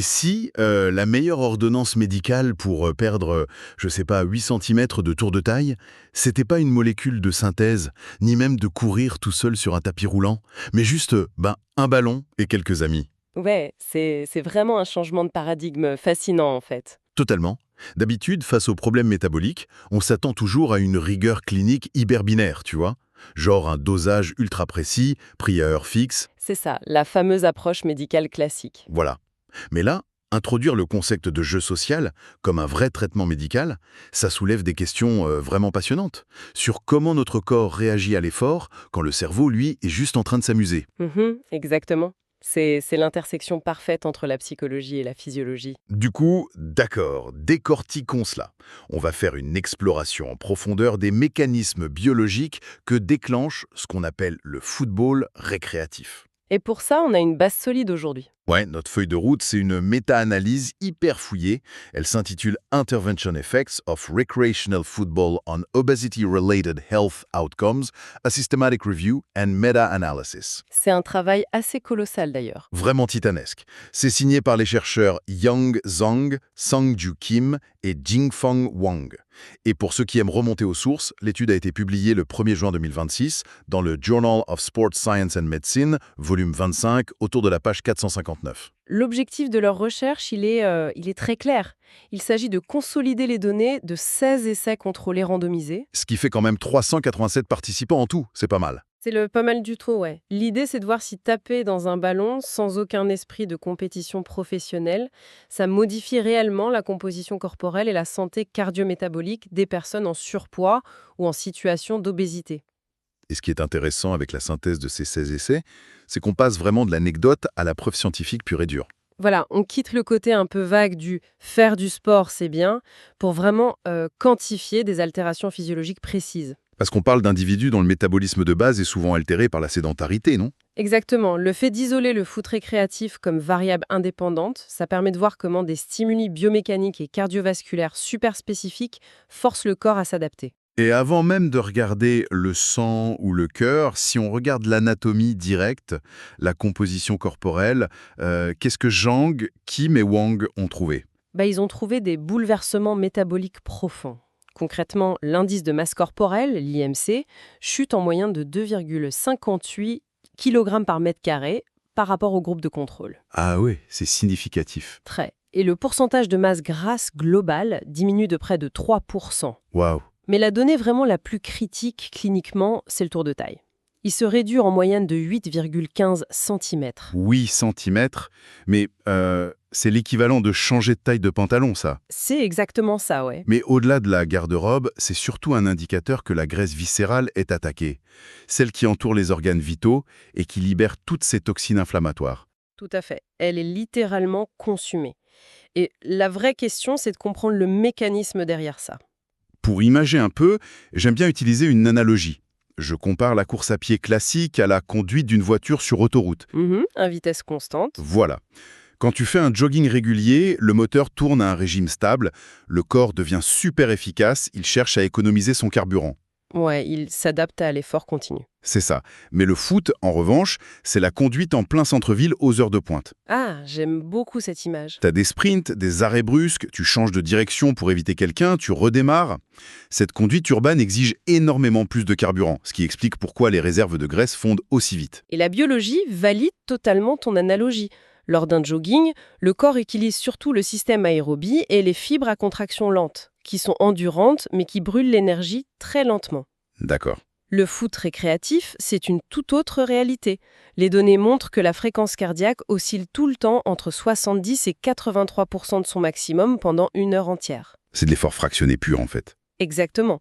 Et si la meilleure ordonnance médicale pour perdre, je sais pas, 8 centimètres de tour de taille, c'était pas une molécule de synthèse, ni même de courir tout seul sur un tapis roulant, mais juste, un ballon et quelques amis. Ouais, c'est vraiment un changement de paradigme fascinant en fait. Totalement. D'habitude, face aux problèmes métaboliques, on s'attend toujours à une rigueur clinique hyper binaire, tu vois? Genre un dosage ultra précis, pris à heure fixe, C'est ça, la fameuse approche médicale classique. voilà. Mais là, introduire le concept de jeu social comme un vrai traitement médical, ça soulève des questions vraiment passionnantes sur comment notre corps réagit à l'effort quand le cerveau, lui, est juste en train de s'amuser. Exactement. C'est l'intersection parfaite entre la psychologie et la physiologie. Du coup, d'accord, décortiquons cela. On va faire une exploration en profondeur des mécanismes biologiques que déclenche ce qu'on appelle le football récréatif. Et pour ça, on a une base solide aujourd'hui. Ouais, notre feuille de route, c'est une méta-analyse hyper fouillée. Elle s'intitule Intervention Effects of Recreational Football on Obesity-Related Health Outcomes, a Systematic Review and Meta-Analysis. C'est un travail assez colossal d'ailleurs. Vraiment titanesque. C'est signé par les chercheurs Yang Zhang, Sang-Ju Kim et Jingfeng Wang. Et pour ceux qui aiment remonter aux sources, l'étude a été publiée le 1er juin 2026 dans le Journal of Sports Science and Medicine, volume 25, autour de la page 459. L'objectif de leur recherche, il est très clair. Il s'agit de consolider les données de 16 essais contrôlés randomisés. Ce qui fait quand même 387 participants en tout, c'est pas mal. C'est le pas mal du tout, ouais. L'idée, c'est de voir si taper dans un ballon, sans aucun esprit de compétition professionnelle, ça modifie réellement la composition corporelle et la santé cardio-métabolique des personnes en surpoids ou en situation d'obésité. Et ce qui est intéressant avec la synthèse de ces 16 essais, c'est qu'on passe vraiment de l'anecdote à la preuve scientifique pure et dure. Voilà, on quitte le côté un peu vague du faire du sport, c'est bien, pour vraiment quantifier des altérations physiologiques précises. Parce qu'on parle d'individus dont le métabolisme de base est souvent altéré par la sédentarité, non? Exactement. Le fait d'isoler le foot récréatif comme variable indépendante, ça permet de voir comment des stimuli biomécaniques et cardiovasculaires super spécifiques forcent le corps à s'adapter. Et avant même de regarder le sang ou le cœur, si on regarde l'anatomie directe, la composition corporelle, qu'est-ce que Zhang, Kim et Wang ont trouvé? Ils ont trouvé des bouleversements métaboliques profonds. Concrètement, l'indice de masse corporelle, l'IMC, chute en moyenne de 2,58 kg par mètre carré par rapport au groupe de contrôle. Ah oui, c'est significatif. Très. Et le pourcentage de masse grasse globale diminue de près de 3%. Waouh. Mais la donnée vraiment la plus critique cliniquement, c'est le tour de taille. Il se réduit en moyenne de 8,15 cm. 8 centimètres, mais c'est l'équivalent de changer de taille de pantalon, ça. C'est exactement ça, ouais. Mais au-delà de la garde-robe, c'est surtout un indicateur que la graisse viscérale est attaquée, celle qui entoure les organes vitaux et qui libère toutes ces toxines inflammatoires. Tout à fait. Elle est littéralement consumée. Et la vraie question, c'est de comprendre le mécanisme derrière ça. Pour imager un peu, j'aime bien utiliser une analogie. Je compare la course à pied classique à la conduite d'une voiture sur autoroute. À vitesse constante. Voilà. Quand tu fais un jogging régulier, le moteur tourne à un régime stable, le corps devient super efficace, il cherche à économiser son carburant. Ouais, il s'adapte à l'effort continu. C'est ça. Mais le foot, en revanche, c'est la conduite en plein centre-ville aux heures de pointe. Ah, j'aime beaucoup cette image. T'as des sprints, des arrêts brusques, tu changes de direction pour éviter quelqu'un, tu redémarres. Cette conduite urbaine exige énormément plus de carburant, ce qui explique pourquoi les réserves de graisse fondent aussi vite. Et la biologie valide totalement ton analogie. Lors d'un jogging, le corps utilise surtout le système aérobie et les fibres à contraction lente, qui sont endurantes mais qui brûlent l'énergie très lentement. D'accord. Le foot récréatif, c'est une toute autre réalité. Les données montrent que la fréquence cardiaque oscille tout le temps entre 70 et 83% de son maximum pendant une heure entière. C'est de l'effort fractionné pur, en fait. Exactement.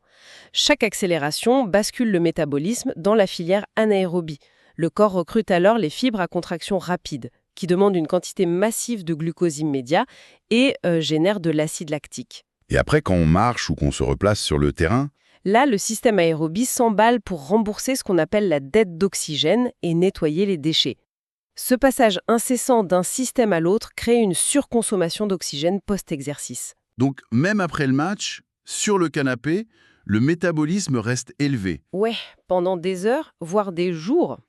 Chaque accélération bascule le métabolisme dans la filière anaérobie. Le corps recrute alors les fibres à contraction rapide, qui demandent une quantité massive de glucose immédiat et génèrent de l'acide lactique. Et après, quand on marche ou qu'on se replace sur le terrain, Là, le système aérobie s'emballe pour rembourser ce qu'on appelle la dette d'oxygène et nettoyer les déchets. Ce passage incessant d'un système à l'autre crée une surconsommation d'oxygène post-exercice. donc même après le match, sur le canapé, le métabolisme reste élevé. Ouais, pendant des heures, voire des jours.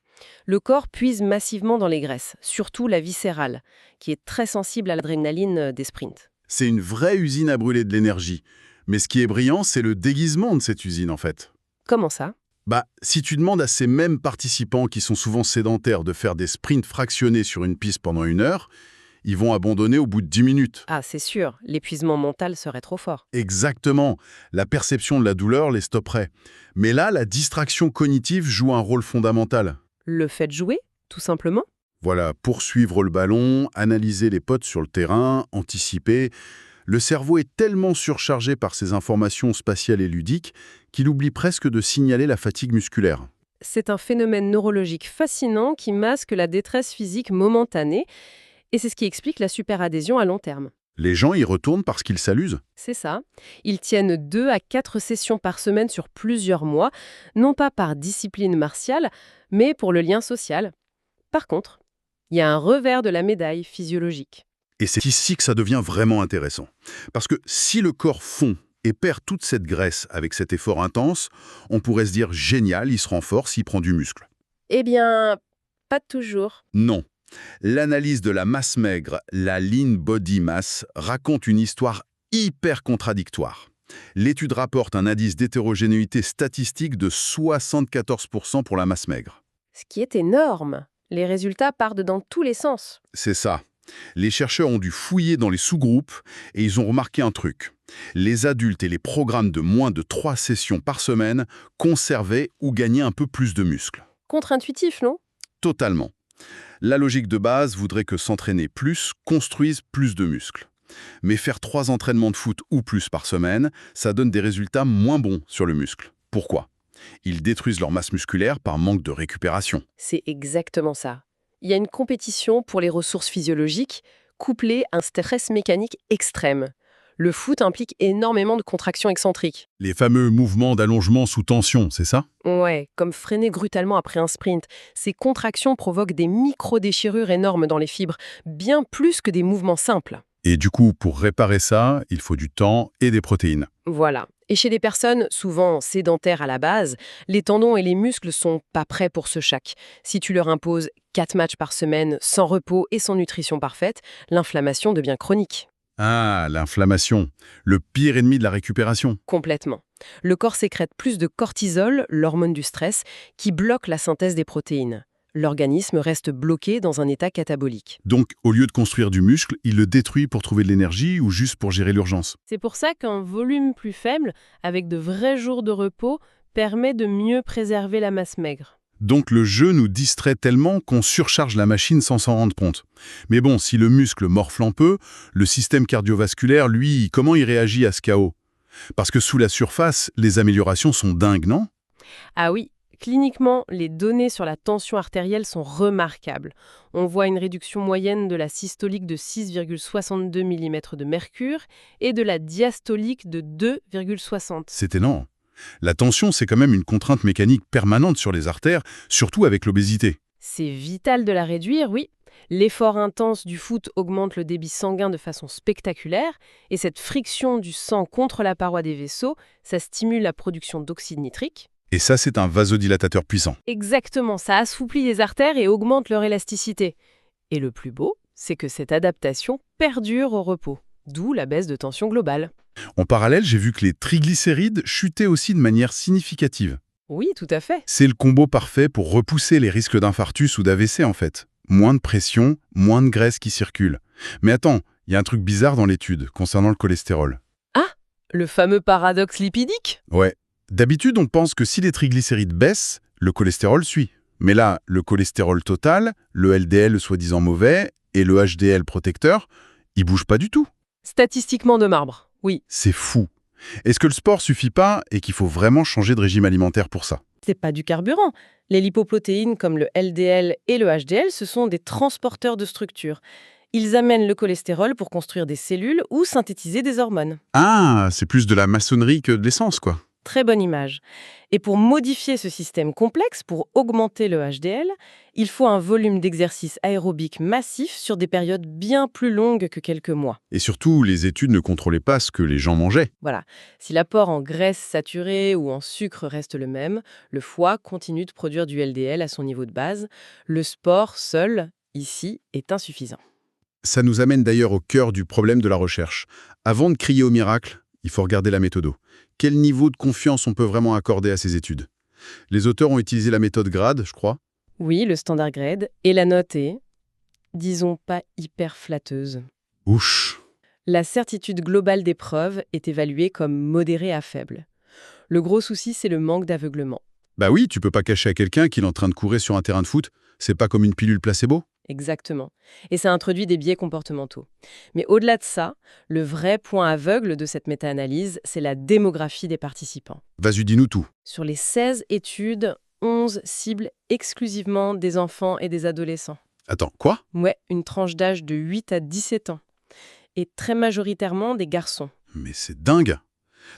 Le corps puise massivement dans les graisses, surtout la viscérale, qui est très sensible à l'adrénaline des sprints. C'est une vraie usine à brûler de l'énergie. Mais ce qui est brillant, c'est le déguisement de cette usine, en fait. Comment ça? Si tu demandes à ces mêmes participants qui sont souvent sédentaires de faire des sprints fractionnés sur une piste pendant 1 heure, ils vont abandonner au bout de 10 minutes. Ah, c'est sûr, l'épuisement mental serait trop fort. Exactement. La perception de la douleur les stopperait. Mais là, la distraction cognitive joue un rôle fondamental. Le fait de jouer, tout simplement? Voilà, poursuivre le ballon, analyser les potes sur le terrain, anticiper. Le cerveau est tellement surchargé par ces informations spatiales et ludiques qu'il oublie presque de signaler la fatigue musculaire. C'est un phénomène neurologique fascinant qui masque la détresse physique momentanée, et c'est ce qui explique la superadhésion à long terme. Les gens y retournent parce qu'ils s'amusent. C'est ça. Ils tiennent 2 à 4 sessions par semaine sur plusieurs mois, non pas par discipline martiale, mais pour le lien social. Par contre, il y a un revers de la médaille physiologique. Et c'est ici que ça devient vraiment intéressant. Parce que si le corps fond et perd toute cette graisse avec cet effort intense, on pourrait se dire génial, il se renforce, il prend du muscle. Eh bien, pas toujours. Non. L'analyse de la masse maigre, la lean body mass, raconte une histoire hyper contradictoire. L'étude rapporte un indice d'hétérogénéité statistique de 74% pour la masse maigre. Ce qui est énorme. Les résultats partent dans tous les sens. C'est ça. Les chercheurs ont dû fouiller dans les sous-groupes et ils ont remarqué un truc. Les adultes et les programmes de moins de 3 sessions par semaine conservaient ou gagnaient un peu plus de muscles. Contre-intuitif, non? Totalement. La logique de base voudrait que s'entraîner plus construise plus de muscles. Mais faire 3 entraînements de foot ou plus par semaine, ça donne des résultats moins bons sur le muscle. Pourquoi? Ils détruisent leur masse musculaire par manque de récupération. C'est exactement ça. Il y a une compétition pour les ressources physiologiques couplée à un stress mécanique extrême. Le foot implique énormément de contractions excentriques. Les fameux mouvements d'allongement sous tension, c'est ça? Ouais, comme freiner brutalement après un sprint. Ces contractions provoquent des micro-déchirures énormes dans les fibres, bien plus que des mouvements simples. Et du coup, pour réparer ça, il faut du temps et des protéines. Voilà. Et chez les personnes, souvent sédentaires à la base, les tendons et les muscles sont pas prêts pour ce choc. Si tu leur imposes 4 matchs par semaine, sans repos et sans nutrition parfaite, l'inflammation devient chronique. Ah, l'inflammation, le pire ennemi de la récupération. Complètement. Le corps sécrète plus de cortisol, l'hormone du stress, qui bloque la synthèse des protéines. L'organisme reste bloqué dans un état catabolique. Donc, au lieu de construire du muscle, il le détruit pour trouver de l'énergie ou juste pour gérer l'urgence. C'est pour ça qu'un volume plus faible, avec de vrais jours de repos, permet de mieux préserver la masse maigre. Donc le jeu nous distrait tellement qu'on surcharge la machine sans s'en rendre compte. Mais bon, si le muscle morfle un peu, le système cardiovasculaire, lui, comment il réagit à ce chaos? Parce que sous la surface, les améliorations sont dingues, non? Ah oui, cliniquement, les données sur la tension artérielle sont remarquables. On voit une réduction moyenne de la systolique de 6,62 mm de mercure et de la diastolique de 2,60. C'est énorme. La tension, c'est quand même une contrainte mécanique permanente sur les artères, surtout avec l'obésité. C'est vital de la réduire, oui. L'effort intense du foot augmente le débit sanguin de façon spectaculaire, et cette friction du sang contre la paroi des vaisseaux, ça stimule la production d'oxyde nitrique. Et ça, c'est un vasodilatateur puissant. Exactement, ça assouplit les artères et augmente leur élasticité. Et le plus beau, c'est que cette adaptation perdure au repos, d'où la baisse de tension globale. En parallèle, j'ai vu que les triglycérides chutaient aussi de manière significative. Oui, tout à fait. C'est le combo parfait pour repousser les risques d'infarctus ou d'AVC, en fait. Moins de pression, moins de graisse qui circule. Mais attends, il y a un truc bizarre dans l'étude concernant le cholestérol. Ah, le fameux paradoxe lipidique? Ouais. D'habitude, on pense que si les triglycérides baissent, le cholestérol suit. Mais là, le cholestérol total, le LDL soi-disant mauvais et le HDL protecteur, ils bougent pas du tout. Statistiquement de marbre, oui. C'est fou. Est-ce que le sport suffit pas et qu'il faut vraiment changer de régime alimentaire pour ça? C'est pas du carburant. Les lipoprotéines comme le LDL et le HDL, ce sont des transporteurs de structure. Ils amènent le cholestérol pour construire des cellules ou synthétiser des hormones. Ah, c'est plus de la maçonnerie que de l'essence, quoi. Très bonne image. Et pour modifier ce système complexe, pour augmenter le HDL, il faut un volume d'exercice aérobique massif sur des périodes bien plus longues que quelques mois. Et surtout, les études ne contrôlaient pas ce que les gens mangeaient. Voilà. Si l'apport en graisse saturée ou en sucre reste le même, le foie continue de produire du LDL à son niveau de base. Le sport seul, ici, est insuffisant. Ça nous amène d'ailleurs au cœur du problème de la recherche. Avant de crier au miracle, il faut regarder la méthode. Quel niveau de confiance on peut vraiment accorder à ces études? Les auteurs ont utilisé la méthode GRADE, je crois. Oui, le standard grade, et la note est, disons, pas hyper flatteuse. Ouch. La certitude globale des preuves est évaluée comme modérée à faible. Le gros souci, c'est le manque d'aveuglement. Bah oui, tu peux pas cacher à quelqu'un qu'il est en train de courir sur un terrain de foot. C'est pas comme une pilule placebo. Exactement. Et ça introduit des biais comportementaux. Mais au-delà de ça, le vrai point aveugle de cette méta-analyse, c'est la démographie des participants. Vas-y, dis-nous tout. Sur les 16 études, 11 ciblent exclusivement des enfants et des adolescents. Attends, quoi? Ouais, une tranche d'âge de 8 à 17 ans. Et très majoritairement des garçons. Mais c'est dingue.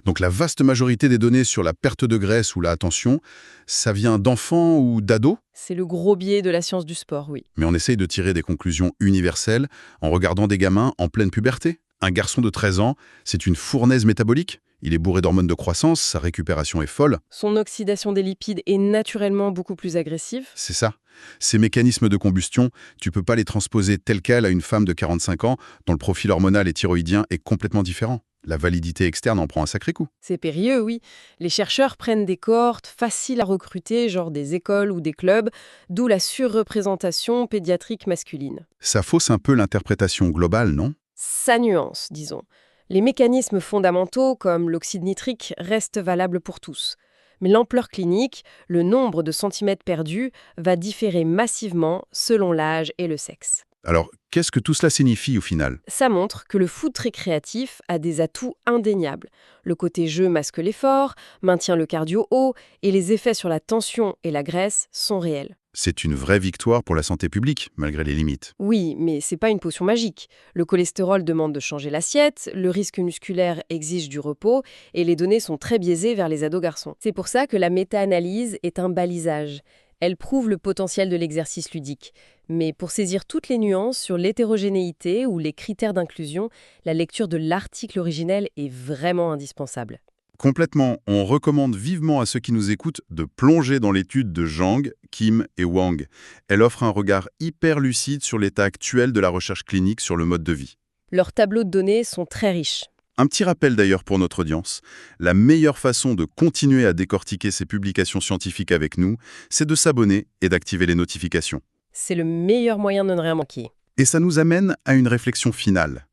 Donc la vaste majorité des données sur la perte de graisse ou la tension, ça vient d'enfants ou d'ados? C'est le gros biais de la science du sport, oui. Mais on essaye de tirer des conclusions universelles en regardant des gamins en pleine puberté. Un garçon de 13 ans, c'est une fournaise métabolique. Il est bourré d'hormones de croissance, sa récupération est folle. Son oxydation des lipides est naturellement beaucoup plus agressive. C'est ça. Ces mécanismes de combustion, tu peux pas les transposer tels quels à une femme de 45 ans dont le profil hormonal et thyroïdien est complètement différent. La validité externe en prend un sacré coup. C'est périlleux, oui. Les chercheurs prennent des cohortes faciles à recruter, genre des écoles ou des clubs, d'où la surreprésentation pédiatrique masculine. Ça fausse un peu l'interprétation globale, non? Ça nuance, disons. Les mécanismes fondamentaux, comme l'oxyde nitrique, restent valables pour tous. Mais l'ampleur clinique, le nombre de centimètres perdus, va différer massivement selon l'âge et le sexe. Alors, qu'est-ce que tout cela signifie au final? Ça montre que le foot récréatif a des atouts indéniables. Le côté jeu masque l'effort, maintient le cardio haut, et les effets sur la tension et la graisse sont réels. C'est une vraie victoire pour la santé publique, malgré les limites. Oui, mais c'est pas une potion magique. Le cholestérol demande de changer l'assiette, le risque musculaire exige du repos, et les données sont très biaisées vers les ados garçons. C'est pour ça que la méta-analyse est un balisage. Elle prouve le potentiel de l'exercice ludique. Mais pour saisir toutes les nuances sur l'hétérogénéité ou les critères d'inclusion, la lecture de l'article originel est vraiment indispensable. Complètement, on recommande vivement à ceux qui nous écoutent de plonger dans l'étude de Zhang, Kim et Wang. Elle offre un regard hyper lucide sur l'état actuel de la recherche clinique sur le mode de vie. Leurs tableaux de données sont très riches. Un petit rappel d'ailleurs pour notre audience, la meilleure façon de continuer à décortiquer ces publications scientifiques avec nous, c'est de s'abonner et d'activer les notifications. C'est le meilleur moyen de ne rien manquer. Et ça nous amène à une réflexion finale.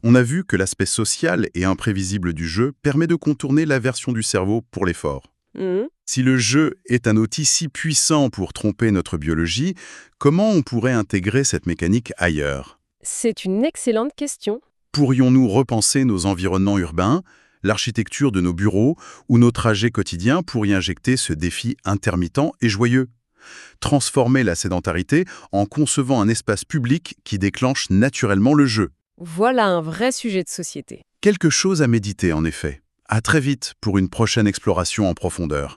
On a vu que l'aspect social et imprévisible du jeu permet de contourner l'aversion du cerveau pour l'effort. Si le jeu est un outil si puissant pour tromper notre biologie, comment on pourrait intégrer cette mécanique ailleurs? C'est une excellente question. Pourrions-nous repenser nos environnements urbains, l'architecture de nos bureaux ou nos trajets quotidiens pour y injecter ce défi intermittent et joyeux? Transformer la sédentarité en concevant un espace public qui déclenche naturellement le jeu. Voilà un vrai sujet de société. Quelque chose à méditer en effet. À très vite pour une prochaine exploration en profondeur.